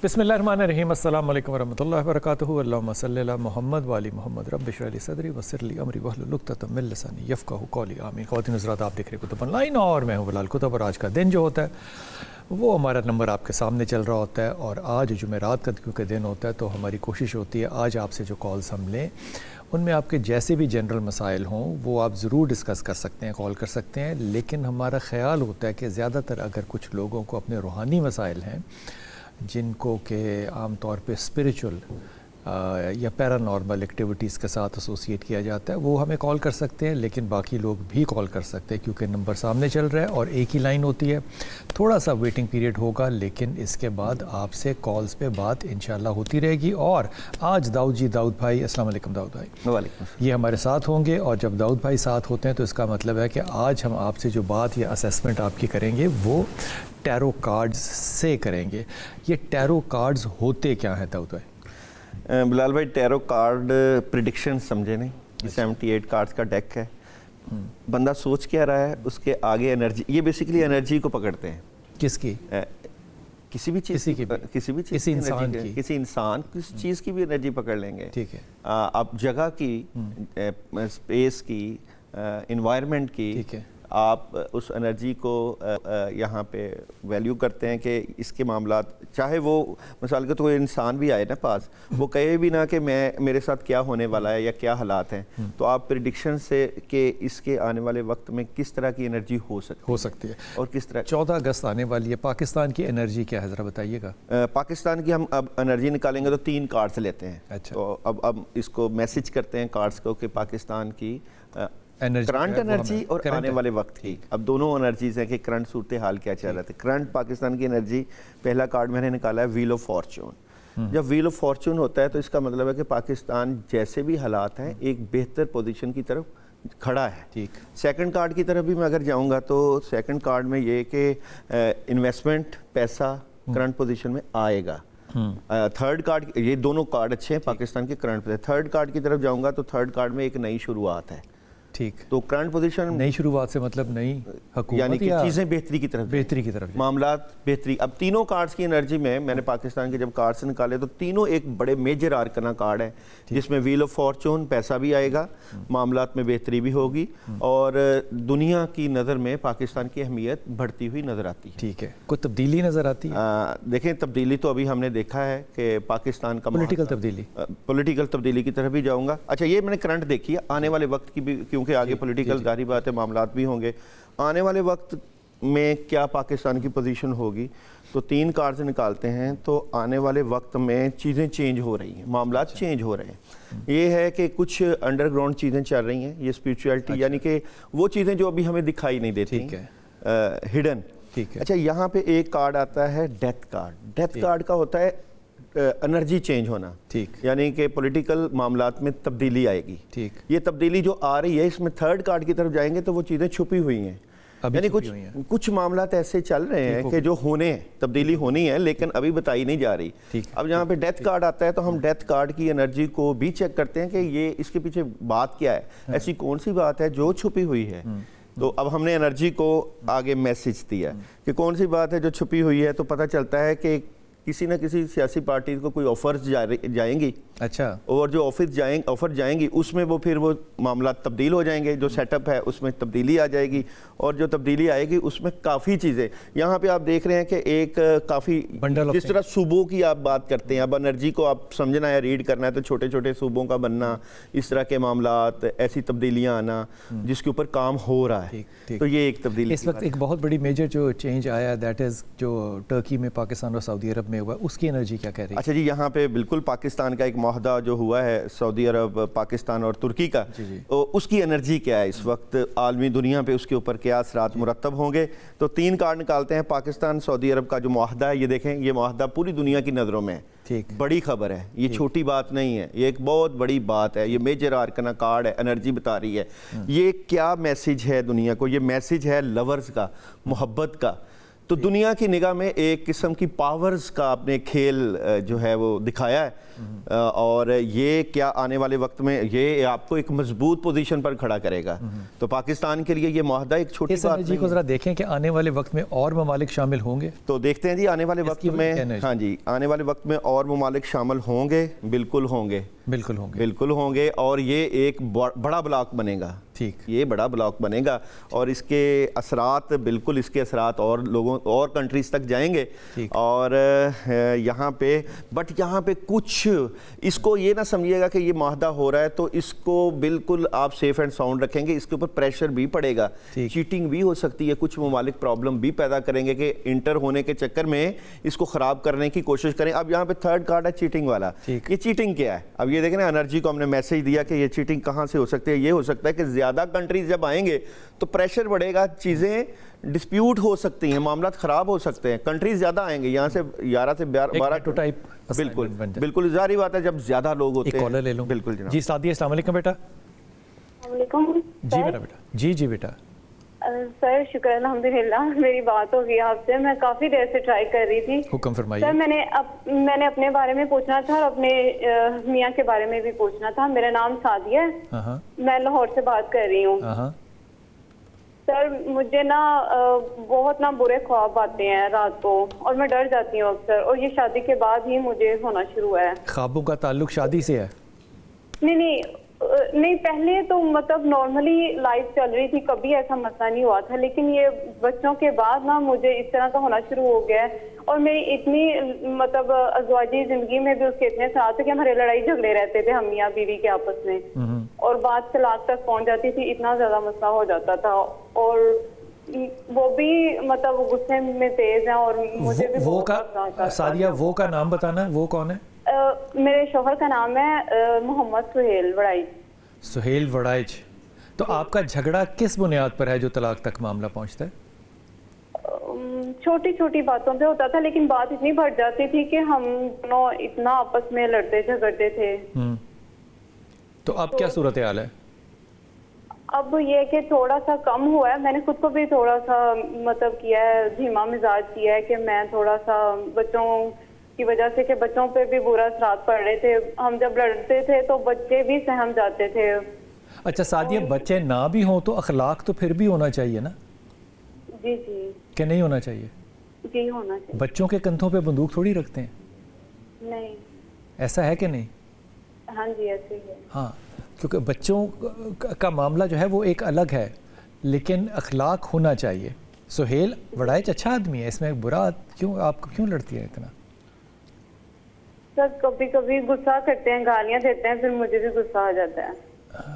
बिस्मिल्लाहिर्रहमानिर्रहीम अस्सलाम वालेकुम वरहमतुल्लाहि वबरकातुहू अल्लाहुम्मा सल्लि अला मुहम्मद व आलि मुहम्मद रब्बि इश्रह ली सदरी वयस्सिर ली अमरी वहलुल उक़दतम मिन लिसानी यफ़क़हू क़ौली आमीन। ख़वातीन हज़रात, आप देख रहे हैं कुतुब ऑनलाइन और मैं हूँ बिलाल कुतुब। और आज का दिन जो होता है वो हमारा नंबर आपके सामने चल रहा होता है। और आज जुमेरात का क्योंकि दिन होता है तो हमारी कोशिश होती है आज आपसे जो कॉल्स हम लें उनमें आपके जैसे भी जनरल मसाइल हों वो आप ज़रूर डिस्कस कर सकते हैं, कॉल कर सकते हैं। लेकिन हमारा ख़्याल होता है कि ज़्यादातर अगर कुछ लोगों को अपने रूहानी मसाइल हैं जिनको के आम तौर पे स्पिरिचुअल या पैरानॉर्मल एक्टिविटीज़ के साथ एसोसिएट किया जाता है, वो हमें कॉल कर सकते हैं। लेकिन बाकी लोग भी कॉल कर सकते हैं क्योंकि नंबर सामने चल रहा है और एक ही लाइन होती है। थोड़ा सा वेटिंग पीरियड होगा लेकिन इसके बाद आपसे कॉल्स पे बात इंशाल्लाह होती रहेगी। और आज दाऊद भाई, अस्सलाम वालेकुम दाऊद भाई, वालेकुम, ये हमारे साथ होंगे। और जब दाऊद भाई साथ होते हैं तो इसका मतलब है कि आज हम आपसे जो बात या असेसमेंट आपकी करेंगे वो टैरो कार्ड्स से करेंगे। ये टैरो कार्ड्स होते क्या हैं दाऊद भाई? बिलाल भाई, टैरो कार्ड प्रिडिक्शन समझे नहीं, 78 कार्ड्स का डेक है। बंदा सोच क्या रहा है उसके आगे एनर्जी, ये बेसिकली एनर्जी को पकड़ते हैं। किसकी? किसी भी चीज़ की, किसी भी चीज़, किसी इंसान की, किसी इंसान किसी चीज़ की भी एनर्जी पकड़ लेंगे। ठीक है। आप जगह की, स्पेस की, एनवायरनमेंट की, ठीक है, आप उस एनर्जी को यहाँ पे वैल्यू करते हैं कि इसके मामलात, चाहे वो मिसाल के तो कोई इंसान भी आए ना पास, वो कहे भी ना कि मेरे साथ क्या होने वाला है या क्या हालात हैं, तो आप प्रिडिक्शन से कि इसके आने वाले वक्त में किस तरह की एनर्जी हो सकती है और किस तरह। 14 अगस्त आने वाली है, पाकिस्तान की एनर्जी क्या है ज़रा बताइएगा। पाकिस्तान की हम अब एनर्जी निकालेंगे तो 3 कार्ड्स लेते हैं। अच्छा। तो अब इसको मैसेज करते हैं कार्ड्स को कि पाकिस्तान की करंट एनर्जी एनर्जी और आने वाले वक्त की। अब दोनों एनर्जीज हैं कि करंट सूरत हाल क्या चल रहा है। करंट पाकिस्तान की एनर्जी, पहला कार्ड मैंने निकाला है व्हील ऑफ फॉर्चून। जब व्हील ऑफ फॉर्चून होता है तो इसका मतलब है कि पाकिस्तान जैसे भी हालात हैं एक बेहतर पोजीशन की तरफ खड़ा है। ठीक। सेकंड कार्ड की तरफ भी मैं अगर जाऊंगा तो सेकंड कार्ड में ये कि इन्वेस्टमेंट, पैसा करंट पोजीशन में आएगा। थर्ड कार्ड, ये दोनों कार्ड अच्छे हैं पाकिस्तान के करंट पे। थर्ड कार्ड की तरफ जाऊंगा तो थर्ड कार्ड में एक नई शुरुआत है। ठीक। तो करंट पोजीशन, नई शुरुआत से मतलब नई हुकूमत, यानी कि चीज़ें बेहतरी की तरफ मामलात बेहतरी। अब तीनों कार्ड्स की एनर्जी में मैंने पाकिस्तान के जब कार्ड्स निकाले तो तीनों एक बड़े मेजर आर्कना कार्ड है जिसमें व्हील ऑफ फॉर्चून, पैसा भी आएगा, मामलात में बेहतरी भी होगी और दुनिया की नज़र में पाकिस्तान की अहमियत बढ़ती हुई नज़र आती है। ठीक है। कोई तब्दीली नज़र आती है? देखें, तब्दीली तो अभी हमने देखा है कि पाकिस्तान का पॉलिटिकल तब्दीली की तरफ भी जाऊँगा। अच्छा, ये मैंने करंट देखी है, आने वाले वक्त की भी, क्योंकि आगे पॉलिटिकल जारी बात है, मामलात भी होंगे। आने वाले वक्त में क्या पाकिस्तान की पोजीशन होगी, तो 3 कार्ड्स निकालते हैं तो आने वाले वक्त में चीज़ें चेंज हो रही हैं, मामलात चेंज हो रहे हैं। ये है कि कुछ अंडरग्राउंड चीज़ें चल रही हैं, ये स्पिरिचुअलिटी, यानी कि वो चीज़ें जो अभी हमें दिखाई नहीं देती, हिडन। ठीक है। अच्छा, यहाँ पे एक कार्ड आता है डेथ कार्ड। डेथ कार्ड का होता है एनर्जी चेंज होना। ठीक। यानी कि पॉलिटिकल मामलात में तब्दीली आएगी। ठीक। ये तब्दीली जो आ रही है इसमें थर्ड कार्ड की तरफ जाएंगे तो वो चीज़ें छुपी हुई हैं, यानी कुछ मामलात ऐसे चल रहे हैं कि जो होने हैं, तब्दीली होनी है लेकिन अभी बताई नहीं जा रही। अब यहाँ पे डेथ कार्ड आता है तो हम डेथ कार्ड की एनर्जी को भी चेक करते हैं कि ये इसके पीछे बात क्या है, ऐसी कौन सी बात है जो छुपी हुई है। तो अब हमने एनर्जी को आगे मैसेज दिया कि कौन सी बात है जो छुपी हुई है, तो पता चलता है कि किसी न किसी सियासी पार्टी को कोई ऑफर्स जाएंगी। अच्छा। और जो ऑफर जाएंगी उसमें वो फिर वो मामला तब्दील हो जाएंगे, जो सेटअप है उसमें तब्दीली आ जाएगी और जो तब्दीली आएगी उसमें काफ़ी चीज़ें, यहाँ पे आप देख रहे हैं कि एक काफ़ी, जिस तरह सूबों की आप बात करते हैं, अब एनर्जी को आप समझना है, रीड करना है, तो छोटे छोटे सूबों का बनना, इस तरह के मामलात, ऐसी तब्दीलियाँ आना जिसके ऊपर काम हो रहा है। तो ये एक तब्दीली। इस वक्त एक बहुत बड़ी मेजर जो चेंज आया, दैट इज़ जो टर्की में पाकिस्तान और सऊदी अरब में हुआ, उसकी एनर्जी क्या कह रही है? अच्छा जी, यहाँ पे बिल्कुल पाकिस्तान का एक माहदा जो हुआ है सऊदी अरब, पाकिस्तान और तुर्की का, तो उसकी एनर्जी क्या है इस वक्त आलमी दुनिया पे, उसके ऊपर क्या असरात मुरतब होंगे। तो 3 कार्ड निकालते हैं। पाकिस्तान सऊदी अरब का जो माहदा है, ये देखें, ये माहदा पूरी दुनिया की नज़रों में है। ठीक। बड़ी खबर है, ये छोटी बात नहीं है, ये एक बहुत बड़ी बात है। ये मेजर आर्कना कार्ड है, एनर्जी बता रही है। ये क्या मैसेज है दुनिया को? ये मैसेज है लवर्स का, मोहब्बत का। تو دنیا کی نگاہ میں ایک قسم کی پاورز کا اپنے کھیل جو ہے وہ دکھایا ہے، اور یہ کیا آنے والے وقت میں یہ آپ کو ایک مضبوط پوزیشن پر کھڑا کرے گا. تو پاکستان کے لیے یہ معاہدہ ایک چھوٹی بات جی کو ذرا دیکھیں کہ آنے والے وقت میں اور ممالک شامل ہوں گے. تو دیکھتے ہیں جی آنے والے وقت میں، ہاں جی آنے والے وقت میں اور ممالک شامل ہوں گے، بالکل ہوں گے، بالکل ہوں گے، اور یہ ایک بڑا بلاک بنے گا. ٹھیک، یہ بڑا بلاک بنے گا، اور اس کے اثرات بالکل اس کے اثرات اور لوگوں اور کنٹریز تک جائیں گے. اور یہاں پہ یہاں پہ کچھ اس کو یہ نہ سمجھیے گا کہ یہ معاہدہ ہو رہا ہے تو اس کو بالکل آپ سیف اینڈ ساؤنڈ رکھیں گے. اس کے اوپر پریشر بھی پڑے گا، چیٹنگ بھی ہو سکتی ہے، کچھ ممالک پرابلم بھی پیدا کریں گے کہ انٹر ہونے کے چکر میں اس کو خراب کرنے کی کوشش کریں. اب یہاں پہ تھرڈ کارڈ ہے چیٹنگ والا. یہ چیٹنگ کیا ہے؟ اب یہ دیکھیں نا، انرجی کو ہم نے میسج دیا کہ یہ چیٹنگ کہاں سے ہو سکتی ہے. یہ ہو سکتا ہے کہ زیادہ کنٹریز جب آئیں گے تو پریشر بڑھے گا، چیزیں ڈسپیوٹ ہو سکتی ہیں، معاملات خراب ہو سکتے ہیں. کنٹریز زیادہ آئیں گے، یہاں سے 11 سے 12 بالکل ظاہری بات ہے جب زیادہ لوگ ہوتے ہیں. بالکل جناب. جی سعدیہ، السلام علیکم بیٹا. السلام علیکم. جی میرا بیٹا. جی بیٹا. سر شکر الحمدللہ میری بات ہو گئی آپ سے. میں کافی دیر سے ٹرائی کر رہی تھی. حکم فرمائیے. سر میں نے اپنے بارے میں پوچھنا تھا اور اپنے میاں کے بارے میں بھی پوچھنا تھا. میرا نام سعدیہ ہے، میں لاہور سے بات کر رہی ہوں. سر مجھے نا بہت برے خواب آتے ہیں رات کو، اور میں ڈر جاتی ہوں اکثر، اور یہ شادی کے بعد ہی مجھے ہونا شروع ہوا ہے. خوابوں کا تعلق شادی سے ہے؟ نہیں، پہلے تو مطلب نارملی لائف چل رہی تھی، کبھی ایسا مسئلہ نہیں ہوا تھا، لیکن یہ بچوں کے بعد نا مجھے اس طرح کا ہونا شروع ہو گیا ہے. اور میری اتنی مطلب ازواجی زندگی میں بھی اس کے اتنے ساتھ تھے کہ ہمارے لڑائی جھگڑے رہتے تھے ہم میاں بیوی کے آپس میں، اور بات طلاق تک پہنچ جاتی تھی. اتنا زیادہ مسئلہ ہو جاتا تھا، اور وہ بھی مطلب غصے میں تیز ہیں. اور مجھے بھی سعدیہ وہ کا نام بتانا، وہ کون ہے؟ میرے شوہر کا نام ہے محمد سہیل وڑائچ. سہیل وڑائچ. تو آپ کا جھگڑا کس بنیاد پر ہے جو طلاق تک معاملہ پہنچتا ہے؟ چھوٹی چھوٹی باتوں پہ ہوتا تھا، لیکن بات اتنی بڑھ جاتی تھی کہ ہم دونوں اتنا آپس میں لڑتے جھگڑتے تھے. تو اب کیا صورتحال ہے؟ اب یہ کہ تھوڑا سا کم ہوا ہے. میں نے خود کو بھی تھوڑا سا مطلب کیا ہے، دھیما مزاج کیا ہے کہ میں تھوڑا سا بچوں کی وجہ سے، کہ بچوں پہ بھی برا اثرات پڑ رہے تھے. ہم جب لڑتے تھے تو بچے بھی سہم جاتے تھے. اچھا سعدیہ، بچے نہ بھی ہوں تو اخلاق تو پھر بھی ہونا چاہیے نا؟ جی کہ نہیں ہونا چاہیے؟ جی ہونا چاہیے. بچوں کے کندھوں پہ بندوق تھوڑی رکھتے ہیں. نہیں. ایسا ہے کہ نہیں؟ ہاں جی ایسے ہی ہے. ہاں، کیونکہ بچوں کا معاملہ جو ہے وہ ایک الگ ہے، لیکن اخلاق ہونا چاہیے. سہیل وڑائچ اچھا آدمی ہے، اس میں برا کیوں؟ آپ کو کیوں لڑتی ہے اتنا؟ سر کبھی کبھی غصہ کرتے ہیں، گالیاں دیتے ہیں، پھر مجھے بھی غصہ آ جاتا ہے.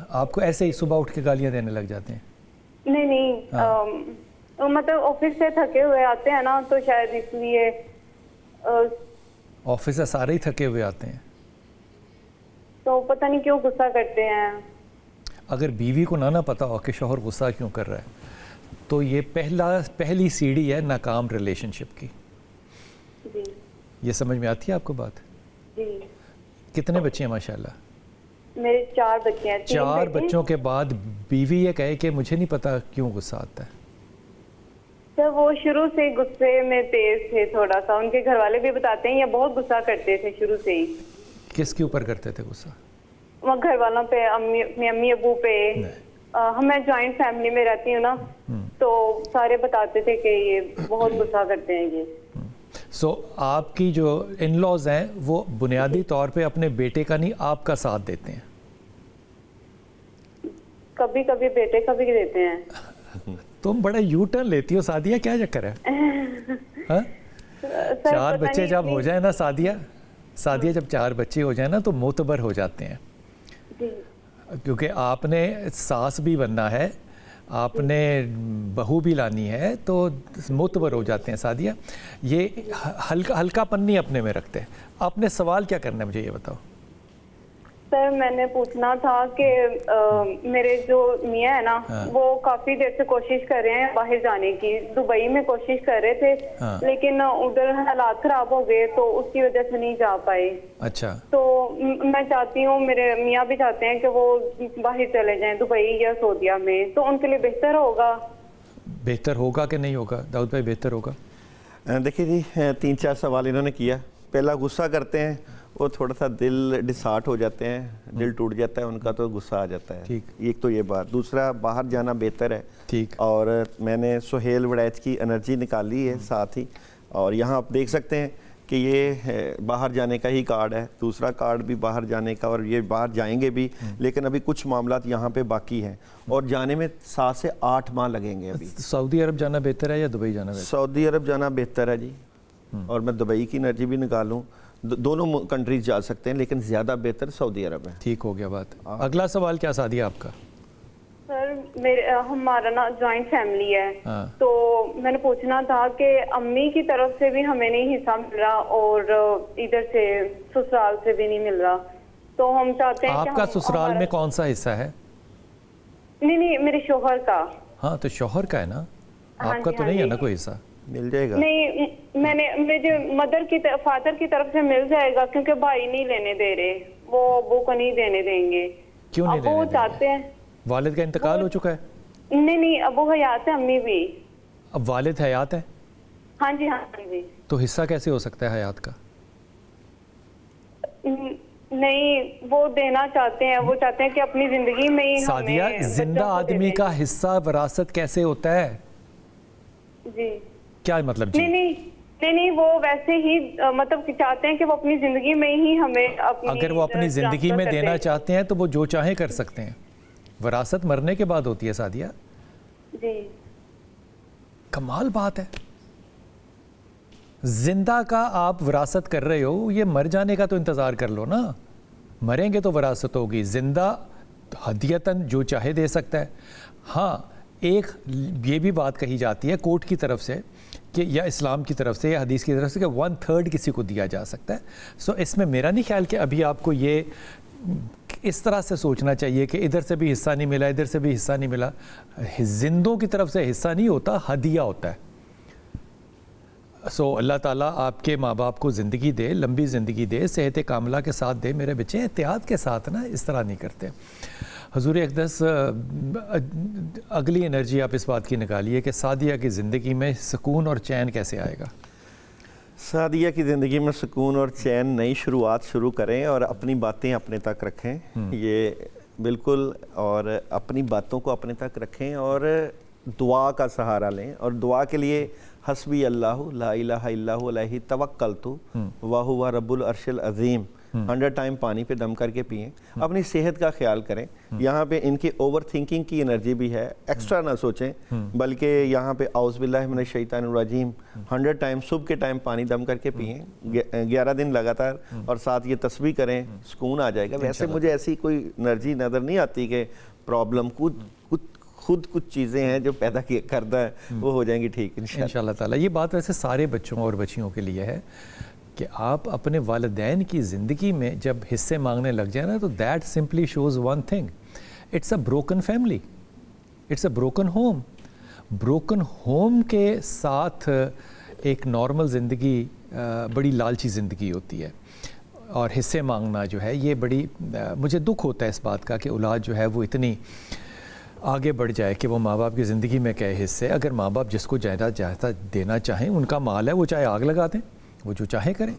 آپ کو ایسے ہی صبح اٹھ کے گالیاں دینے لگ جاتے ہیں؟ نہیں، مطلب آفس سے تھکے ہوئے آتے ہیں نا، تو شاید اس لیے. آفس سے سارے ہی تھکے ہوئے آتے ہیں تو پتہ نہیں کیوں غصہ کرتے ہیں. اگر بیوی کو نہ پتہ ہو کہ شوہر غصہ کیوں کر رہا ہے تو یہ پہلی سیڑھی ہے ناکام ریلیشن شپ کی. جی. یہ سمجھ میں آتی ہے آپ کو بات؟ جی. کتنے بچے ہیں ماشاءاللہ؟ میرے 4 بچے ہیں. 4 بچوں کے بعد بیوی یہ کہے کہ مجھے نہیں پتا کیوں غصہ آتا ہے. سر وہ شروع سے غصے میں تیز تھے تھوڑا سا. ان کے گھر والے بھی بتاتے ہیں یہ بہت غصہ کرتے تھے شروع سے ہی. کس کے اوپر کرتے تھے غصہ؟ وہ گھر والوں پہ، امی ابو پہ. میں جوائنٹ فیملی میں رہتی ہوں نا، تو سارے بتاتے تھے کہ یہ بہت غصہ کرتے ہیں یہ. سو آپ کی جو ان لاز ہیں وہ بنیادی طور پہ اپنے بیٹے کا نہیں آپ کا ساتھ دیتے ہیں؟ کبھی کبھی بیٹے کا بھی دیتے ہیں. تم بڑا یو ٹرن لیتی ہو سعدیہ، کیا چکر ہے؟ 4 بچے جب ہو جائیں نا سعدیہ جب 4 بچے ہو جائیں نا تو معتبر ہو جاتے ہیں. کیونکہ آپ نے ساس بھی بننا ہے، آپ نے بہو بھی لانی ہے، تو معتبر ہو جاتے ہیں. سعدیہ یہ ہلکا پن نہیں اپنے میں رکھتے. آپ نے سوال کیا کرنا ہے مجھے یہ بتاؤ. سر میں نے پوچھنا تھا کہ میرے جو میاں ہے نا وہ کافی دیر سے کوشش کر رہے ہیں باہر جانے کی. دبئی میں کوشش کر رہے تھے لیکن ادھر حالات خراب ہو گئے تو اس کی وجہ سے نہیں جا پائے. اچھا. تو میں چاہتی ہوں، میرے میاں بھی چاہتے ہیں کہ وہ باہر چلے جائیں دبئی یا سعودیہ میں، تو ان کے لیے بہتر ہوگا. بہتر ہوگا کہ نہیں ہوگا داؤد بھائی؟ بہتر ہوگا. देखिए जी 3-4 सवाल इन्होंने किया। पहला, गुस्सा करते हैं, वो थोड़ा सा दिल डिसहार्ट हो जाते हैं, दिल टूट जाता है उनका, तो गुस्सा आ जाता है। ठीक। एक तो ये बात। दूसरा, बाहर जाना बेहतर है। ठीक। और मैंने सुहेल वड़ैच की एनर्जी निकाली है साथ ही, और यहाँ आप देख सकते हैं कि ये बाहर जाने का ही कार्ड है, दूसरा कार्ड भी बाहर जाने का, और ये बाहर जाएंगे भी, लेकिन अभी कुछ मामलात यहाँ पे बाकी हैं और जाने में 7 से 8 माह लगेंगे अभी। सऊदी अरब जाना बेहतर है या दुबई जाना बेहतर? सऊदी अरब जाना बेहतर है जी, और मैं दुबई की एनर्जी भी निकालूँ, दोनों कंट्रीज जा सकते हैं, लेकिन ज़्यादा बेहतर सऊदी अरब है। ठीक हो गया बात। अगला सवाल क्या सादिया आपका? सर हमारा ना जॉइंट फैमिली है। हाँ। तो मैंने पूछना था कि अम्मी की तरफ से भी हमें नहीं हिस्सा मिल रहा और इधर से ससुराल से भी नहीं मिल रहा, तो हम चाहते हैं आपका ससुराल में कौन सा हिस्सा है? नहीं, मेरे शोहर का। हाँ, तो शोहर का है ना, आपका तो नहीं है ना कोई हिस्सा? मिल जाएगा। नहीं, मुझे फादर की तरफ से मिल जाएगा, क्योंकि भाई नहीं लेने दे रहे, वो अबू को नहीं देने देंगे। क्यों नहीं देने देंगे? चाहते हैं। वालिद का इंतकाल हो चुका है? नहीं, अबू हयात है, अम्मी भी। अब वालिद हयात है? हाँ जी, हाँ जी। तो हिस्सा कैसे हो सकता है हयात का? नहीं, वो देना चाहते हैं, वो चाहते हैं कि अपनी जिंदगी में ही सादिया, जिंदा आदमी का हिस्सा विरासत कैसे होता है? जी क्या मतलब जी? नहीं, वो वैसे ही मतलब कि चाहते हैं कि वो अपनी जिंदगी में ही हमें अपनी, अगर वो अपनी जिंदगी में देना चाहते हैं तो वो जो चाहे कर सकते हैं। विरासत मरने के बाद होती है सादिया। जी, कमाल बात है। जिंदा का आप विरासत कर रहे हो, ये मर जाने का तो इंतजार कर लो ना, मरेंगे तो विरासत होगी। जिंदा हदियतन जो चाहे दे सकता है। हाँ, एक ये भी बात कही जाती है कोर्ट की तरफ से कि या इस्लाम की तरफ से या हदीस की तरफ से कि 1/3 किसी को दिया जा सकता है। सो इसमें मेरा नहीं ख्याल कि अभी आपको ये इस तरह से सोचना चाहिए कि इधर से भी हिस्सा नहीं मिला, इधर से भी हिस्सा नहीं मिला। जिंदों की तरफ से हिस्सा नहीं होता, हदिया होता है। सो अल्लाह ताला आपके माँ बाप को ज़िंदगी दे, लंबी ज़िंदगी दे, सेहत कामला के साथ दे। मेरे बच्चे एहतियात के साथ ना इस तरह नहीं करते। हुजूर अक़दस, अगली एनर्जी आप इस बात की निकालिए कि सादिया की ज़िंदगी में सुकून और चैन कैसे आएगा? सादिया की ज़िंदगी में सुकून और चैन नई शुरुआत शुरू करें और अपनी बातें अपने तक रखें, ये बिल्कुल, और अपनी बातों को अपने तक रखें और दुआ का सहारा लें। और दुआ के लिए हस्बी अल्लाहु ला इलाहा इल्लहु अलैहि तवक्कलतु व हुवा रब्बुल अर्शिल अज़ीम 100 टाइम पानी पे दम करके पिएं। अपनी सेहत का ख्याल करें। यहाँ पे इनकी ओवर थिंकिंग की एनर्जी भी है, एक्स्ट्रा ना सोचें, बल्कि यहाँ पे औज़ बिल्लाहि मिनश शैतानिर रजीम 100 टाइम सुबह के टाइम पानी दम करके पिएं 11 दिन लगातार, और साथ ये तस्बीह करें, सुकून आ जाएगा। वैसे मुझे ऐसी कोई एनर्जी नज़र नहीं आती कि प्रॉब्लम खुद कुछ चीज़ें हैं जो पैदा करता है, वो हो जाएंगी ठीक इंशाअल्लाह ताला। ये बात वैसे सारे बच्चों और बच्चियों के लिए है कि आप अपने वालिदैन की ज़िंदगी में जब हिस्से मांगने लग जाए ना, तो that simply shows one thing, it's a broken family, it's a broken home. Broken home के साथ एक नॉर्मल ज़िंदगी बड़ी लालची ज़िंदगी होती है, और हिस्से मांगना जो है ये बड़ी मुझे दुख होता है इस बात का कि औलाद जो है वो इतनी आगे बढ़ जाए कि वो माँ बाप की ज़िंदगी में कहे हिस्से। अगर माँ बाप जिसको जायदाद देना चाहें, उनका माल है, वो चाहे आग लगा दें, वो जो चाहे करें।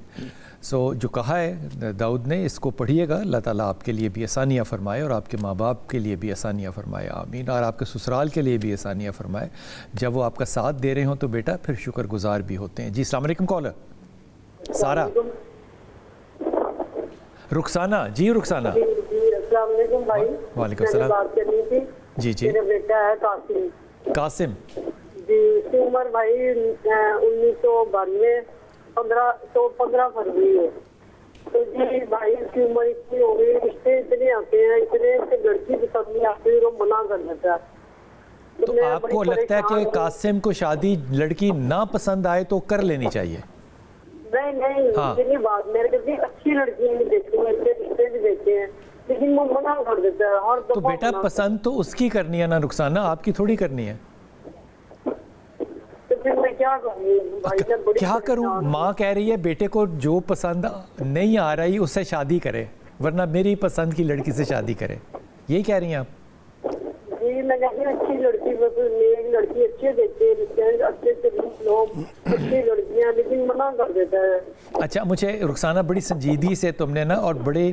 सो जो कहा है दाऊद ने, इसको पढ़िएगा। अल्लाह ताला आपके लिए भी आसानियाँ फरमाए और आपके माँ बाप के लिए भी आसानियाँ फरमाए, आमीन। और आपके ससुराल के लिए भी आसानियाँ फरमाए। जब वो आपका साथ दे रहे हों तो बेटा फिर शुक्रगुजार भी होते हैं। जी अस्सलाम वालेकुम कॉलर सारा। रुखसाना, जी रुखसाना। अस्सलाम वालेकुम भाई। वालेकुम सलाम। बात करनी थी। जी जी। मेरा बेटा है कासिम जी, उसकी उम्र भाई 1992 15 फरवरी है। तो जी भाई उसकी उम्र इतनी हो गई, रिश्ते इतने आते हैं, इतने लड़की पसंद नहीं आती, वो मना कर देता है। तो आपको लगता है कि कासिम को शादी लड़की ना पसंद आए तो कर लेनी चाहिए? नहीं, हाँ। ये बात, मेरे को अच्छी लड़की नहीं देखती, अच्छे रिश्ते भी देखे हैं, लेकिन वो मना कर देता है हर दफा। तो बेटा पसंद तो उसकी करनी है ना रुखसाना, आपकी थोड़ी करनी है। तो फिर मैं क्या करूँ भाई? क्या करूँ? माँ कह रही है बेटे को जो पसंद नहीं आ रही उससे शादी करे, वरना मेरी पसंद की लड़की से शादी करे, यही कह रही हैं आप? जी मैं कहती हूँ अच्छी लड़की, मेरी लड़की अच्छे देखते हैं, अच्छे लोग, अच्छी लड़कियाँ मना कर देता है। अच्छा, मुझे रुखसाना बड़ी संजीदगी से तुमने ना और बड़े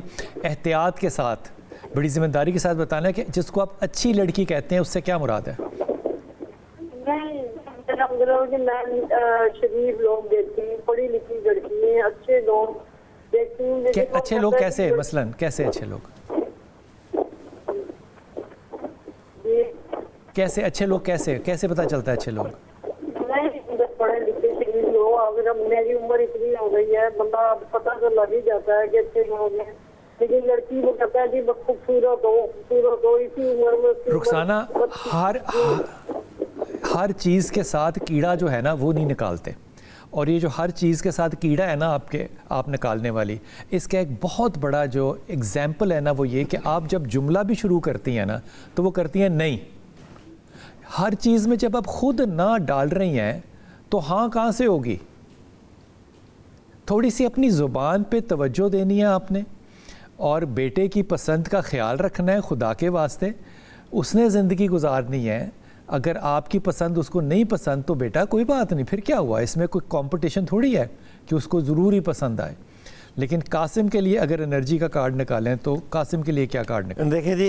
एहतियात के साथ, बड़ी ज़िम्मेदारी के साथ बताना है कि जिसको आप अच्छी लड़की कहते हैं उससे क्या मुराद है? मैं शरीफ लोग देखती हूँ, पढ़ी लिखी लड़की है, अच्छे लोग देखती हूँ। अच्छे लोग कैसे, मसलन कैसे अच्छे लोग? कैसे अच्छे लोग, कैसे पता चलता है अच्छे लोग? पढ़े लिखे शरीफ लोग, अगर मेरी उम्र इतनी हो गई है, बंदा पता तो लग ही जाता है कि अच्छे लोग हैं, लेकिन लड़की को कहता है कि बस खूबसूरत हो इसी उम्र में। रुखसाना, हर चीज़ के साथ कीड़ा जो है ना वो नहीं निकालते, और ये जो हर चीज़ के साथ कीड़ा है ना आप निकालने वाली, इसका एक बहुत बड़ा जो एग्जाम्पल है ना वो ये कि आप जब जुमला भी शुरू करती हैं ना तो वो करती हैं नहीं। हर चीज़ में जब आप खुद ना डाल रही हैं तो हाँ कहाँ से होगी? थोड़ी सी अपनी ज़ुबान पे तवज्जो देनी है आपने, और बेटे की पसंद का ख्याल रखना है खुदा के वास्ते। उसने ज़िंदगी गुजारनी है, अगर आपकी पसंद उसको नहीं पसंद तो बेटा कोई बात नहीं, फिर क्या हुआ? इसमें कोई कंपटीशन थोड़ी है कि उसको ज़रूर ही पसंद आए। लेकिन कासिम के लिए अगर एनर्जी का कार्ड निकालें तो कासिम के लिए क्या कार्ड निकालें? देखिए जी,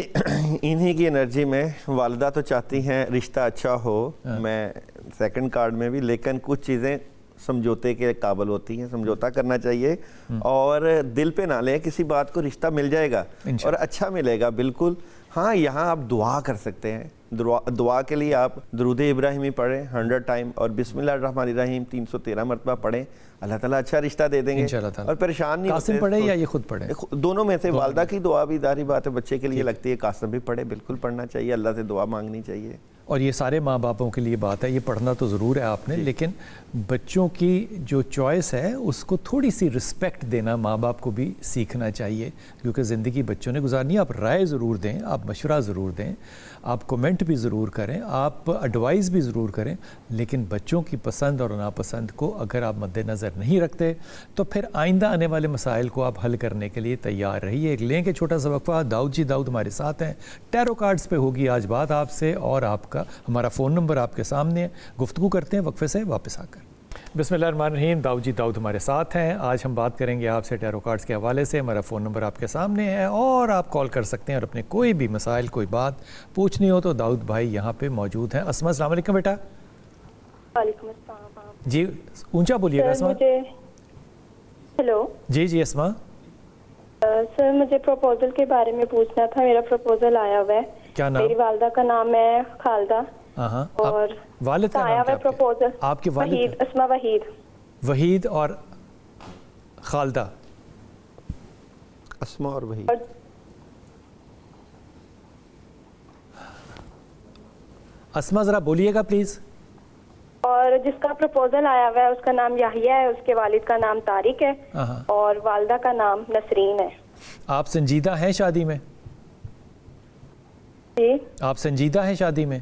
इन्हीं की एनर्जी में वालिदा तो चाहती हैं रिश्ता अच्छा हो, मैं सेकंड कार्ड में भी, लेकिन कुछ चीज़ें समझौते के काबिल होती हैं, समझौता करना चाहिए और दिल पे ना लें किसी बात को। रिश्ता मिल जाएगा और अच्छा मिलेगा, बिल्कुल। हाँ, यहाँ आप दुआ कर सकते हैं। दुआ के लिए आप दरूद इब्राहिमी पढ़ें 100 टाइम और बिस्मिल्लाहिर्रहमानिर्रहीम 313 मरतबा पढ़ें। अल्लाह ताला अच्छा रिश्ता दे देंगे और परेशान नहीं होते। कासिम पढ़े या ये खुद पढ़े? दोनों में से। वालिदा की दुआ भी जारी बात है, बच्चे के लिए लगती है। कासिम भी पढ़े, बिल्कुल पढ़ना चाहिए, अल्लाह से दुआ मांगनी चाहिए। और ये सारे माँ बापों के लिए बात है, ये पढ़ना तो ज़रूर है आपने, लेकिन बच्चों की जो चॉइस है उसको थोड़ी सी रिस्पेक्ट देना माँ बाप को भी सीखना चाहिए, क्योंकि ज़िंदगी बच्चों ने गुजारनी है। आप राय ज़रूर दें, आप मशवरा ज़रूर दें, आप कमेंट भी ज़रूर करें, आप एडवाइस भी ज़रूर करें, लेकिन बच्चों की पसंद और नापसंद को अगर आप मद्देनज़र नहीं रखते तो फिर आइंदा आने वाले मसाइल को आप हल करने के लिए तैयार रहिए। एक लेंगे छोटा सा वक्फा। दाऊद हमारे साथ हैं, टैरो कार्ड्स पे होगी आज बात आपसे, और आपका हमारा फ़ोन नंबर आपके सामने है। गुफ्तगू करते हैं वक्फे से वापस आकर। बिस्मिल्लाहिर्रहमानिर्रहीम। दाऊद हमारे साथ हैं। आज हम बात करेंगे आपसे टैरो कार्ड्स के हवाले से। हमारा फ़ोन नंबर आपके सामने है और आप कॉल कर सकते हैं और अपने कोई भी मसाइल, कोई बात पूछनी हो तो दाऊद भाई यहाँ पे मौजूद हैं। अस्मा, अस्सलाम वालेकुम बेटा। वालेकुम अस्सलाम। जी ऊंचा बोलिएगा अस्मा। हेलो जी अस्मा। सर, मुझे प्रपोजल के बारे में पूछना था। मेरा प्रपोजल आया हुआ है। क्या नाम? मेरी वालिदा का नाम है खालदा। और वालिद का नाम क्या है? प्रपोजल आपके वालिद? वहीद, अस्मा वहीद। वहीद और खालदा। अस्मा और वहीद। अस्मा ज़रा बोलिएगा प्लीज़। और जिसका प्रपोजल आया हुआ है उसका नाम याहिया है, उसके वालिद का नाम तारिक है और वालिदा का नाम नसरीन है। आप संजीदा हैं शादी में? जी। आप संजीदा हैं शादी में?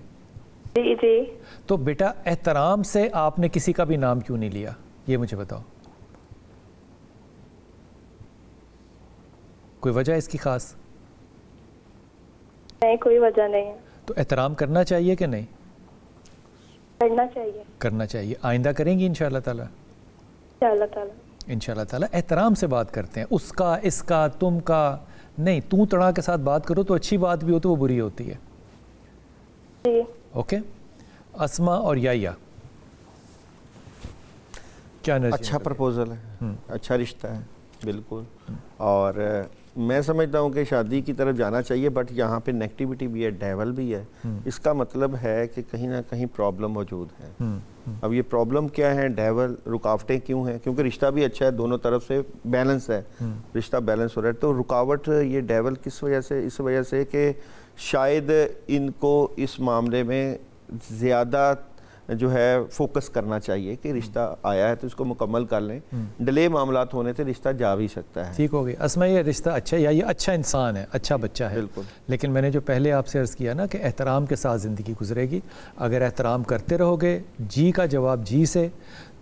जी जी। तो बेटा एहतराम से आपने किसी का भी नाम क्यों नहीं लिया, ये मुझे बताओ। कोई वजह इसकी खास? नहीं, कोई वजह नहीं है। तो एहतराम करना चाहिए कि नहीं? करना चाहिए। करना चाहिए। आइंदा करेंगी इंशाअल्लाह ताला? इंशाअल्लाह ताला। इंशाअल्लाह ताला। एहतराम से बात करते हैं, उसका, इसका, तुम का नहीं। तू तड़ा के साथ बात करो तो अच्छी बात भी हो तो वो बुरी होती है। जी। ओके। अस्मा और याया, क्या नज़रिया? अच्छा प्रपोजल है, अच्छा रिश्ता है, बिल्कुल। और मैं समझता हूँ कि शादी की तरफ जाना चाहिए, बट यहाँ पे नेगेटिविटी भी है, डेवल भी है। इसका मतलब है कि कहीं ना कहीं प्रॉब्लम मौजूद है। अब ये प्रॉब्लम क्या है, डेवल, रुकावटें क्यों हैं? क्योंकि रिश्ता भी अच्छा है, दोनों तरफ से बैलेंस है, रिश्ता बैलेंस हो रहा है। तो रुकावट ये डेवल किस वजह से? इस वजह से कि शायद इनको इस मामले में ज़्यादा जो है फोकस करना चाहिए कि रिश्ता आया है तो इसको मुकम्मल कर लें। डिले मामलात होने से रिश्ता जा भी सकता है। ठीक हो गई। अस्मा, ये रिश्ता अच्छा है या ये अच्छा इंसान है, अच्छा बच्चा है, बिल्कुल। लेकिन मैंने जो पहले आपसे अर्ज़ किया ना कि एहतराम के साथ ज़िंदगी गुजरेगी। अगर एहतराम करते रहोगे, जी का जवाब जी से,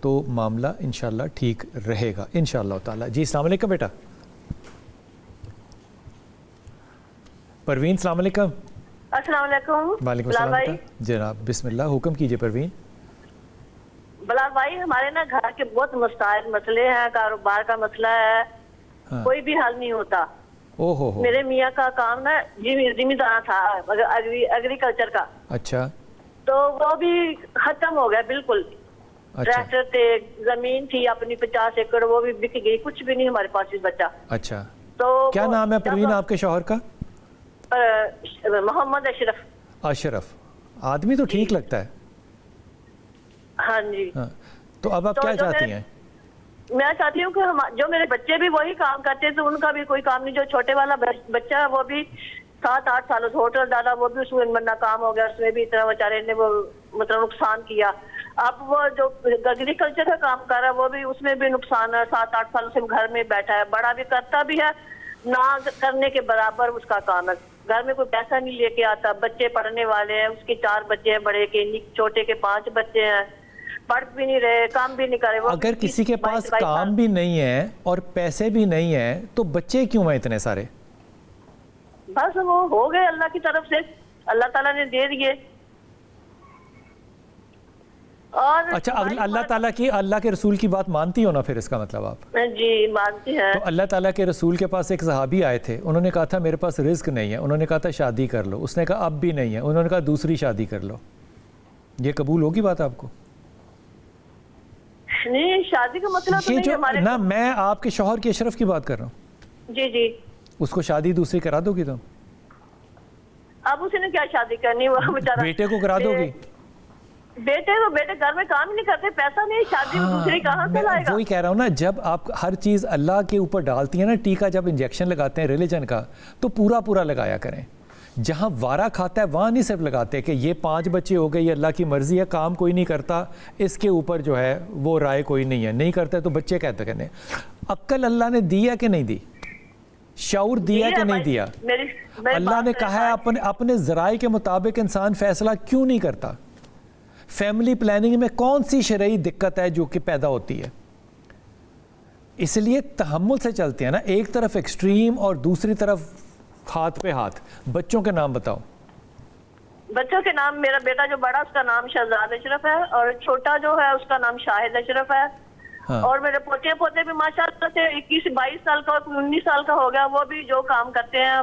तो मामला इंशाल्लाह ठीक रहेगा इंशाल्लाह ताला। जी अस्सलाम वालेकुम बेटा। परवीन अस्सलाम वालेकुम। अस्सलाम वालेकुम। वालेकुम सलाम। जनाब बिस्मिल्लाह, हुक्म कीजिए परवीन। بلال بھائی ہمارے نا گھر کے بہت مسائل مسئلے ہیں, کاروبار کا مسئلہ ہے, کوئی بھی حل نہیں ہوتا. میرے میاں کا کام نا زمیندار تھا, ایگریکلچر کا. اچھا. تو وہ بھی ختم ہو گیا بالکل. ٹریکٹر تھے, زمین تھی اپنی 50 ایکڑ, وہ بھی بک گئی, کچھ بھی نہیں ہمارے پاس بچا. اچھا. تو کیا نام ہے پروین آپ کے شوہر کا؟ محمد اشرف. اشرف, آدمی تو ٹھیک لگتا ہے. ہاں جی. تو اب آپ کیا چاہتی ہیں؟ میں چاہتی ہوں کہ جو میرے بچے بھی وہی کام کرتے تو ان کا بھی کوئی کام نہیں. جو چھوٹے والا بچہ ہے وہ بھی 7-8 سال ہوٹل ڈالا, وہ بھی اس میں ناکام ہو گیا, اس میں بھی اتنا بیچارے نے وہ مطلب نقصان کیا. اب وہ جو ایگریکلچر کا کام کر رہا ہے وہ بھی اس میں بھی نقصان ہے. 7-8 سال سے گھر میں بیٹھا ہے, بڑا بھی کرتا بھی ہے, نہ کرنے کے برابر اس کا کام ہے. گھر میں کوئی پیسہ نہیں لے کے آتا, بچے پڑھنے والے ہیں, اس کے 4 بچے ہیں, بڑے کے, چھوٹے کے 5 بچے ہیں, پڑھ بھی نہیں رہے, کام بھی نہیں کرے. اگر کسی کے پاس کام بھی نہیں ہے اور پیسے بھی نہیں ہیں تو بچے کیوں ہیں اتنے سارے؟ بس وہ ہو گئے اللہ کی طرف سے, اللہ تعالیٰ نے دے دیے. اور اچھا, اللہ تعالیٰ کی, اللہ کے رسول کی بات مانتی ہو نا پھر, اس کا مطلب آپ؟ جی مانتی ہیں. تو اللہ تعالیٰ کے رسول کے پاس ایک صحابی آئے تھے, انہوں نے کہا تھا میرے پاس رزق نہیں ہے, انہوں نے کہا تھا شادی کر لو, اس نے کہا اب بھی نہیں ہے, انہوں نے کہا دوسری شادی کر لو. یہ قبول ہوگی بات آپ کو؟ نہیں, شادی کا مسئلہ تو نہیں ہمارے. نہ, میں آپ کے شوہر کی اشرف کی بات کر رہا ہوں. جی جی. اس کو شادی دوسری کرا دو گی تم؟ اب اسی نے کیا شادی کرنی, وہ بیچارہ بیٹے کو کرا دو گی؟ بیٹے گھر میں کام ہی نہیں کرتے, پیسہ نہیں, شادی دوسری کہاں سے لائے گا؟ وہی کہہ رہا ہوں نا, جب آپ ہر چیز اللہ کے اوپر ڈالتی ہیں نا, ٹیکا جب انجیکشن لگاتے ہیں ریلیجن کا تو پورا لگایا کریں. جہاں وارہ کھاتا ہے وہاں نہیں صرف لگاتے کہ یہ 5 بچے ہو گئے, یہ اللہ کی مرضی ہے, کام کوئی نہیں کرتا, اس کے اوپر جو ہے وہ رائے کوئی نہیں ہے, نہیں کرتا تو بچے کہتے ہیں. عقل اللہ نے دی ہے کہ نہیں دی؟ شعور دیا کہ نہیں دیا؟ اللہ نے کہا ہے اپنے ذرائع کے مطابق انسان فیصلہ کیوں نہیں کرتا؟ فیملی پلاننگ میں کون سی شرعی دقت ہے جو کہ پیدا ہوتی ہے؟ اس لیے تحمل سے چلتے ہیں نا, ایک طرف ایکسٹریم اور دوسری طرف ہاتھ پہ ہاتھ. بچوں کے نام بتاؤ. بچوں کے نام, میرا بیٹا جو بڑا اس کا نام شہزاد اشرف ہے, اور چھوٹا جو ہے اس کا نام شاہد اشرف ہے. اور میرے پوتے بھی ماشاءاللہ سے 21-22 سال کا, 19 سال کا ہو گیا, وہ بھی جو کام کرتے ہیں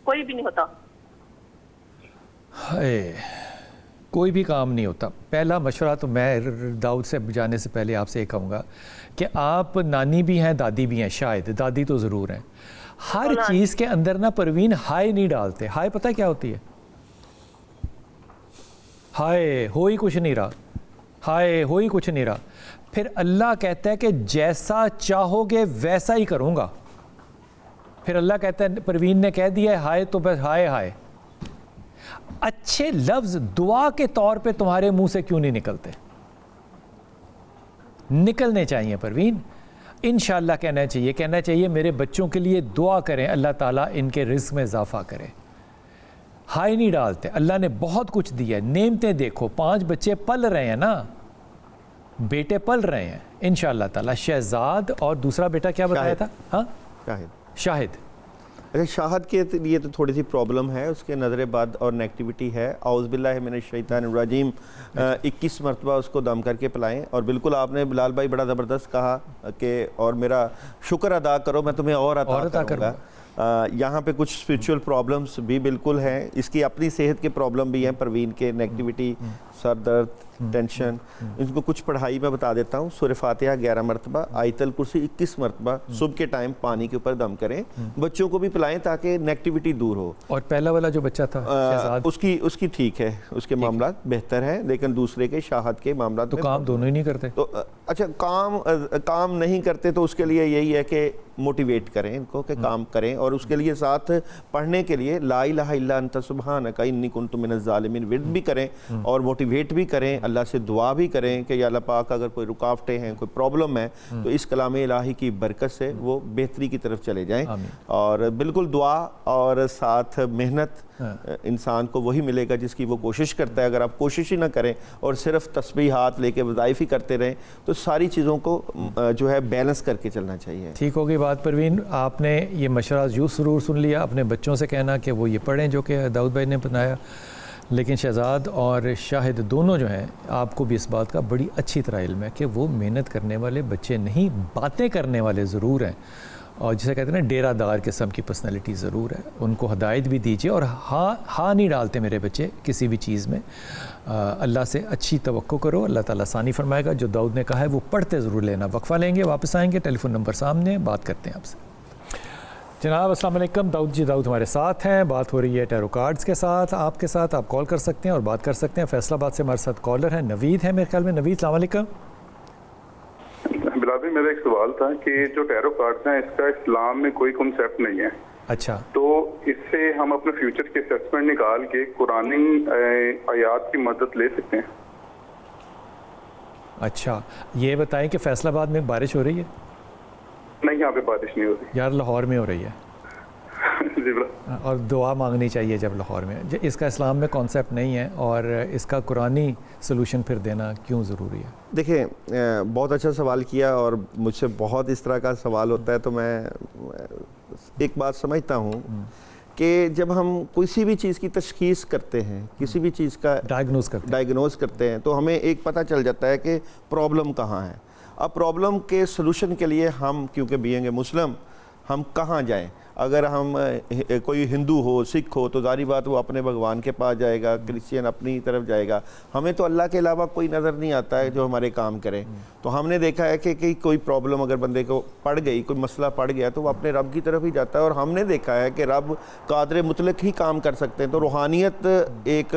کوئی بھی نہیں ہوتا. کوئی بھی کام نہیں ہوتا. پہلا مشورہ تو میں داؤد سے جانے سے پہلے آپ سے یہ کہوں گا کہ آپ نانی بھی ہیں, دادی بھی ہیں, شاید دادی تو ضرور ہیں. ہر چیز کے اندر نا پروین ہائے نہیں ڈالتے. ہائے پتہ کیا ہوتی ہے؟ ہائے ہو ہی کچھ نہیں رہا, ہائے ہو ہی کچھ نہیں رہا. پھر اللہ کہتا ہے کہ جیسا چاہو گے ویسا ہی کروں گا. پھر اللہ کہتا ہے پروین نے کہہ دیا ہے ہائے تو بس ہائے ہائے. اچھے لفظ دعا کے طور پہ تمہارے منہ سے کیوں نہیں نکلتے؟ نکلنے چاہیے پروین. انشاءاللہ کہنا چاہیے میرے بچوں کے لیے دعا کریں, اللہ تعالیٰ ان کے رزق میں اضافہ کرے. ہائے نہیں ڈالتے. اللہ نے بہت کچھ دیا ہے, نعمتیں دیکھو, 5 بچے پل رہے ہیں نا, بیٹے پل رہے ہیں انشاءاللہ تعالیٰ. شہزاد اور دوسرا بیٹا کیا بتایا تھا؟ ہاں شاہد. اچھا, شاہد کے لیے تو تھوڑی سی پرابلم ہے, اس کے نظر بد اور نیگیٹیوٹی ہے. اعوذ باللہ من الشیطان الرجیم. 21 مرتبہ اس کو دم کر کے پلائیں. اور بالکل آپ نے بلال بھائی بڑا زبردست کہا کہ اور میرا شکر ادا کرو, میں تمہیں اور عطا کروں گا. یہاں پہ کچھ اسپریچول پرابلمس بھی بالکل ہیں, اس کی اپنی صحت کے پرابلم بھی ہیں پروین کے, نیگیٹیوٹی, سر درد, ٹینشن. ان کو کچھ پڑھائی میں بتا دیتا ہوں. سورہ فاتحہ 11 مرتبہ, آیت الکرسی 21 مرتبہ صبح کے ٹائم پانی کے اوپر دم کریں. بچوں کو بھی پلائیں تاکہ نیگیٹیوٹی دور ہو. اور پہلا والا جو بچہ تھا اس کی ٹھیک ہے, اس کے معاملات بہتر ہیں, لیکن دوسرے کے شاہد کے معاملات تو کام دونوں ہی نہیں کرتے. تو اچھا, کام نہیں کرتے تو اس کے لیے یہی ہے کہ موٹیویٹ کریں ان کو کہ کام کریں, اور اس کے لیے ساتھ پڑھنے کے لیے لا الہ الا انت سبحانک انی کنت من الظالمین ورد بھی کریں, اور موٹیویٹ بھی کریں, اللہ سے دعا بھی کریں کہ یا اللہ پاک اگر کوئی رکاوٹیں ہیں, کوئی پرابلم ہے تو اس کلام الہی کی برکت سے وہ بہتری کی طرف چلے جائیں. اور بالکل دعا اور ساتھ محنت انسان کو وہی ملے گا جس کی وہ کوشش کرتا ہے. اگر آپ کوشش ہی نہ کریں اور صرف تسبیحات لے کے وظائف ہی کرتے رہیں تو ساری چیزوں کو جو ہے بیلنس کر کے چلنا چاہیے. ٹھیک ہوگی بات پروین. آپ نے یہ مشورہ ضرور سن لیا. اپنے بچوں سے کہنا کہ وہ یہ پڑھیں جو کہ داؤد بھائی نے بتایا. لیکن شہزاد اور شاہد دونوں جو ہیں آپ کو بھی اس بات کا بڑی اچھی طرح علم ہے کہ وہ محنت کرنے والے بچے نہیں، باتیں کرنے والے ضرور ہیں، اور جسے کہتے ہیں نا ڈیرہ دار قسم کی پرسنالٹی ضرور ہے. ان کو ہدایت بھی دیجیے، اور ہاں نہیں ڈالتے میرے بچے کسی بھی چیز میں. اللہ سے اچھی توقع کرو، اللہ تعالیٰ آسانی فرمائے گا. جو داؤد نے کہا ہے وہ پڑھتے ضرور لینا. وقفہ لیں گے، واپس آئیں گے، ٹیلی فون نمبر سامنے، بات کرتے ہیں آپ سے. جناب السلام علیکم. داؤد ہمارے ساتھ ہیں. بات ہو رہی ہے ٹیرو کارڈز کے ساتھ. آپ کے ساتھ آپ کال کر سکتے ہیں اور بات کر سکتے ہیں. فیصل آباد سے ہمارے ساتھ کالر ہیں نوید ہیں میرے خیال میں. نوید السلام علیکم. بلال، میرا ایک سوال تھا کہ جو ٹیرو کارڈز ہیں اس کا اسلام میں کوئی کنسیپٹ نہیں ہے. اچھا. تو اس سے ہم اپنے فیوچر کی اسیسمنٹ نکال کے قرآنی آیات کی مدد لے سکتے ہیں. اچھا، یہ بتائیں کہ فیصل آباد میں بارش ہو رہی ہے؟ نہیں، یہاں پہ بارش نہیں ہوتی یار. لاہور میں ہو رہی ہے. جی، اور دعا مانگنی چاہیے جب لاہور میں. اس کا اسلام میں کانسیپٹ نہیں ہے، اور اس کا قرآنی سلوشن پھر دینا کیوں ضروری ہے؟ دیکھیں، بہت اچھا سوال کیا، اور مجھ سے بہت اس طرح کا سوال ہوتا ہے. تو میں ایک بات سمجھتا ہوں کہ جب ہم کسی بھی چیز کی تشخیص کرتے ہیں، کسی بھی چیز کا ڈائیگنوز کرتے ہیں، تو ہمیں ایک پتہ چل جاتا ہے کہ پرابلم کہاں ہے. اب پرابلم کے سلوشن کے لیے ہم کیونکہ بینگ مسلم ہم کہاں جائیں؟ اگر ہم کوئی ہندو ہو، سکھ ہو، تو ظاہری بات وہ اپنے بھگوان کے پاس جائے گا. کرسچین اپنی طرف جائے گا. ہمیں تو اللہ کے علاوہ کوئی نظر نہیں آتا ہے جو ہمارے کام کرے. تو ہم نے دیکھا ہے کہ کوئی پرابلم اگر بندے کو پڑ گئی، کوئی مسئلہ پڑ گیا، تو وہ اپنے رب کی طرف ہی جاتا ہے. اور ہم نے دیکھا ہے کہ رب قادر مطلق ہی کام کر سکتے ہیں. تو روحانیت ایک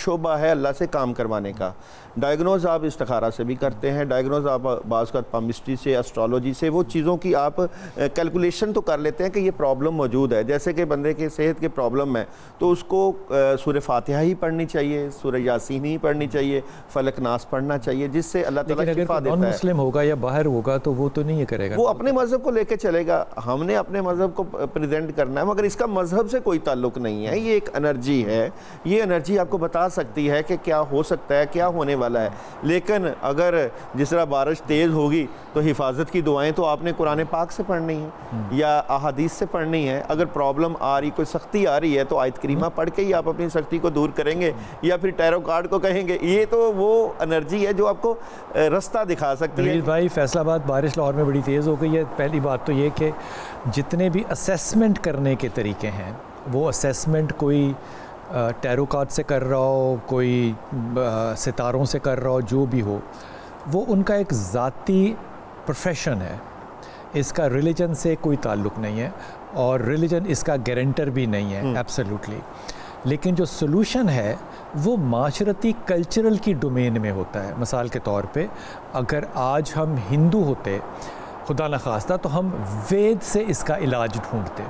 شعبہ ہے اللہ سے کام کروانے کا. ڈائیگنوز آپ استخارہ سے بھی کرتے ہیں، ڈائیگنوز آپ بعض کا پامسٹری سے، اسٹرالوجی سے، وہ چیزوں کی آپ کیلکولیشن تو کر لیتے ہیں کہ یہ پرابلم موجود ہے. جیسے کہ بندے کے صحت کے پرابلم ہے تو اس کو سورہ فاتحہ ہی پڑھنی چاہیے، سورہ یاسین ہی پڑھنی چاہیے، فلق ناس پڑھنا چاہیے، جس سے اللہ تعالیٰ شفا دیتا ہے. نان مسلم ہوگا یا باہر ہوگا تو وہ تو نہیں کرے گا، وہ اپنے مذہب کو لے کے چلے گا. ہم نے اپنے مذہب کو پریزنٹ کرنا ہے، مگر اس کا مذہب سے کوئی تعلق نہیں ہے. یہ ایک انرجی ہے. یہ انرجی آپ کو بتا سکتی ہے کہ کیا ہو سکتا ہے، کیا ہونے والا ہے. لیکن اگر جس طرح بارش تیز ہوگی تو حفاظت کی دعائیں تو آپ نے قرآن پاک سے پڑھنی ہیں یا احادیث سے پڑھنی ہے. اگر پرابلم آ رہی، کوئی سختی آ رہی ہے، تو آیت کریمہ پڑھ کے ہی آپ اپنی سختی کو دور کریں گے، یا پھر ٹیرو کارڈ کو کہیں گے. یہ تو وہ انرجی ہے جو آپ کو رستہ دکھا سکتی ہے. بھائی فیصل آباد بارش لاہور میں بڑی تیز ہو گئی ہے. پہلی بات تو یہ کہ جتنے بھی اسیسمنٹ کرنے کے طریقے ہیں، وہ اسیسمنٹ کوئی ٹیرو کارڈ سے کر رہا ہو، کوئی ستاروں سے کر رہا ہو، جو بھی ہو، وہ ان کا ایک ذاتی پروفیشن ہے. اس کا ریلیجن سے کوئی تعلق نہیں ہے، اور ریلیجن اس کا گارنٹر بھی نہیں ہے ایبسلیوٹلی. لیکن جو سلوشن ہے وہ معاشرتی کلچرل کی ڈومین میں ہوتا ہے. مثال کے طور پہ اگر آج ہم ہندو ہوتے، خدا نخواستہ، تو ہم وید سے اس کا علاج ڈھونڈتے.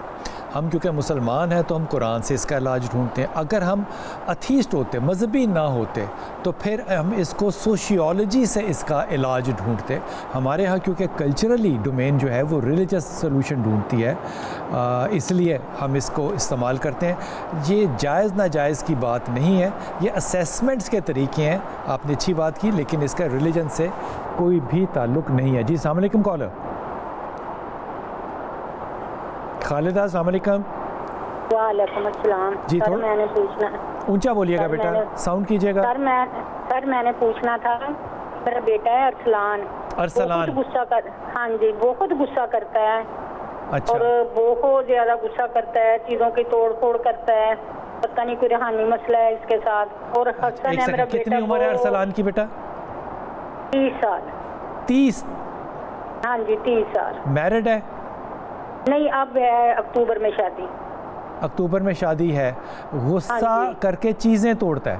ہم کیونکہ مسلمان ہیں تو ہم قرآن سے اس کا علاج ڈھونڈتے ہیں. اگر ہم اتھیسٹ ہوتے، مذہبی نہ ہوتے، تو پھر ہم اس کو سوشیولوجی سے اس کا علاج ڈھونڈتے. ہمارے ہاں کیونکہ کلچرلی ڈومین جو ہے وہ ریلیجس سلوشن ڈھونڈتی ہے، اس لیے ہم اس کو استعمال کرتے ہیں. یہ جائز ناجائز کی بات نہیں ہے، یہ اسیسمنٹس کے طریقے ہیں. آپ نے اچھی بات کی، لیکن اس کا ریلیجن سے کوئی بھی تعلق نہیں ہے. جی السلام علیکم. کالر خالدہ السلام علیکم. وعلیکم السلام. جی سر میں نے پوچھنا، اونچا بولیے گا بیٹا، ساؤنڈ کیجیے گا. سر میں نے پوچھنا تھا، میرا بیٹا ہے ارسلان. بہت غصہ ہاں جی بہت غصہ کرتا ہے. اچھا. اور بہت زیادہ غصہ کرتا ہے، چیزوں کی توڑ پھوڑ کرتا ہے. پتہ نہیں کوئی روحانی مسئلہ ہے اس کے ساتھ. اور حسن ہے میرا بیٹا. کتنی عمر ہے ارسلان کی بیٹا؟ 30 سال. 30؟ ہاں جی 30 سال. میرڈ ہے؟ نہیں، اب ہے اکتوبر میں شادی. اکتوبر میں شادی ہے. غصہ کر کے چیزیں توڑتا ہے؟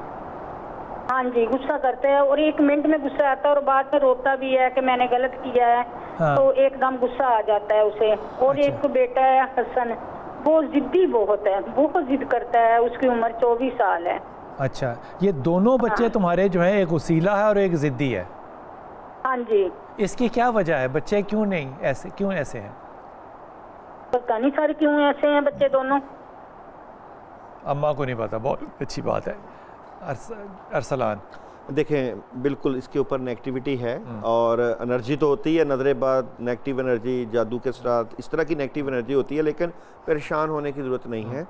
ہاں جی غصہ کرتا ہے، اور 1 منٹ میں غصہ آتا ہے، اور بعد میں روتا بھی ہے کہ میں نے غلط کیا ہے. تو ایک دم غصہ آ جاتا ہے اسے. اور ایک بیٹا ہے حسن، وہ ضدی بہت ہے، بہت ضد کرتا ہے. اس کی عمر 24 سال ہے. اچھا، یہ دونوں بچے تمہارے جو ہیں، ایک وسیلہ ہے اور ایک ضدی ہے؟ ہاں جی. اس کی کیا وجہ ہے؟ بچے کیوں ایسے ہیں؟ پتہ نہیں سر کیوں ایسے ہیں بچے دونوں. اماں کو نہیں پتا. بہت اچھی بات ہے. ارسلان دیکھیں، بالکل اس کے اوپر نیگیٹیوٹی ہے، اور انرجی تو ہوتی ہے، نظر بعد نیگیٹیو انرجی، جادو کے ساتھ اس طرح کی نیگیٹیو انرجی ہوتی ہے، لیکن پریشان ہونے کی ضرورت نہیں ہے.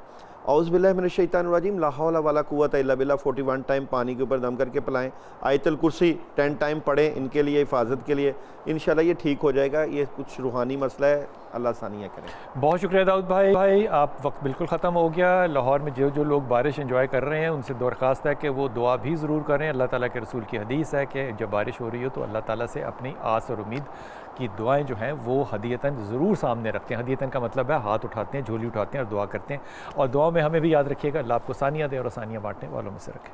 اعوذ باللہ من الشیطان الرجیم لا حول ولا قوت الا باللہ 41 ٹائم پانی کے اوپر دم کر کے پلائیں. آیت الکرسی 10 ٹائم پڑھیں ان کے لیے حفاظت کے لیے. انشاءاللہ یہ ٹھیک ہو جائے گا. یہ کچھ روحانی مسئلہ ہے, اللہ آسانیاں کرے. بہت شکریہ داؤد بھائی. آپ وقت بالکل ختم ہو گیا. لاہور میں جو لوگ بارش انجوائے کر رہے ہیں ان سے درخواست ہے کہ وہ دعا بھی ضرور کریں. اللہ تعالیٰ کے رسول کی حدیث ہے کہ جب بارش ہو رہی ہو تو اللہ تعالیٰ سے اپنی آس اور امید کی دعائیں جو ہیں وہ ہدیتاً ضرور سامنے رکھتے ہیں. ہدیتاً کا مطلب ہے ہاتھ اٹھاتے ہیں, جھولی اٹھاتے ہیں اور دعا کرتے ہیں. اور دعاؤں میں ہمیں بھی یاد رکھیے گا اللہ آپ کو آسانیاں دے اور آسانیاں بانٹنے والوں میں سے رکھے.